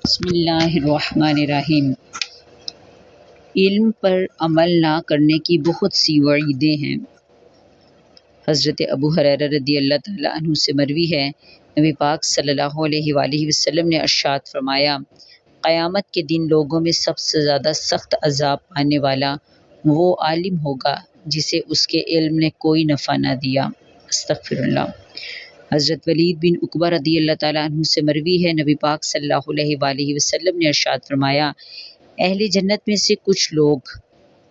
بسم اللہ الرحمن الرحیم۔ علم پر عمل نہ کرنے کی بہت سی وعیدیں ہیں۔ حضرت ابو ہریرہ رضی اللہ تعالیٰ عنہ سے مروی ہے، نبی پاک صلی اللہ علیہ وآلہ وسلم نے ارشاد فرمایا، قیامت کے دن لوگوں میں سب سے زیادہ سخت عذاب پانے والا وہ عالم ہوگا جسے اس کے علم نے کوئی نفع نہ دیا۔ استغفر اللہ۔ حضرت ولید بن عقبہ رضی اللہ تعالیٰ عنہ سے مروی ہے، نبی پاک صلی اللہ علیہ وآلہ وسلم نے ارشاد فرمایا، اہل جنت میں سے کچھ لوگ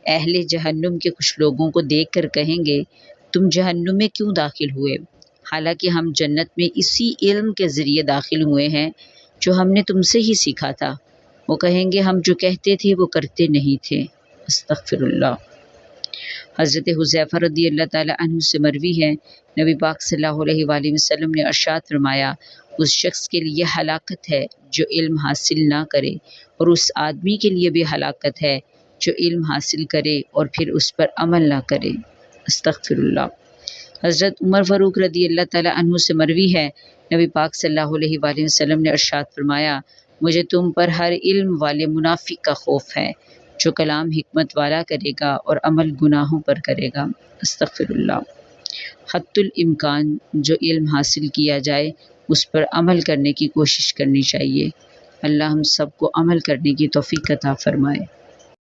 اہل جہنم کے کچھ لوگوں کو دیکھ کر کہیں گے، تم جہنم میں کیوں داخل ہوئے؟ حالانکہ ہم جنت میں اسی علم کے ذریعے داخل ہوئے ہیں جو ہم نے تم سے ہی سیکھا تھا۔ وہ کہیں گے، ہم جو کہتے تھے وہ کرتے نہیں تھے۔ استغفر اللہ۔ حضرت حذیفہ رضی اللہ تعالیٰ عنہ سے مروی ہے، نبی پاک صلی اللہ علیہ وآلہ وسلم نے ارشاد فرمایا، اس شخص کے لیے ہلاکت ہے جو علم حاصل نہ کرے، اور اس آدمی کے لیے بھی ہلاکت ہے جو علم حاصل کرے اور پھر اس پر عمل نہ کرے۔ استغفر اللہ۔ حضرت عمر فاروق رضی اللہ تعالیٰ عنہ سے مروی ہے، نبی پاک صلی اللہ علیہ وآلہ وسلم نے ارشاد فرمایا، مجھے تم پر ہر علم والے منافق کا خوف ہے جو کلام حکمت والا کرے گا اور عمل گناہوں پر کرے گا۔ استغفر اللہ۔ حتی الامکان جو علم حاصل کیا جائے اس پر عمل کرنے کی کوشش کرنی چاہیے۔ اللہ ہم سب کو عمل کرنے کی توفیق عطا فرمائے۔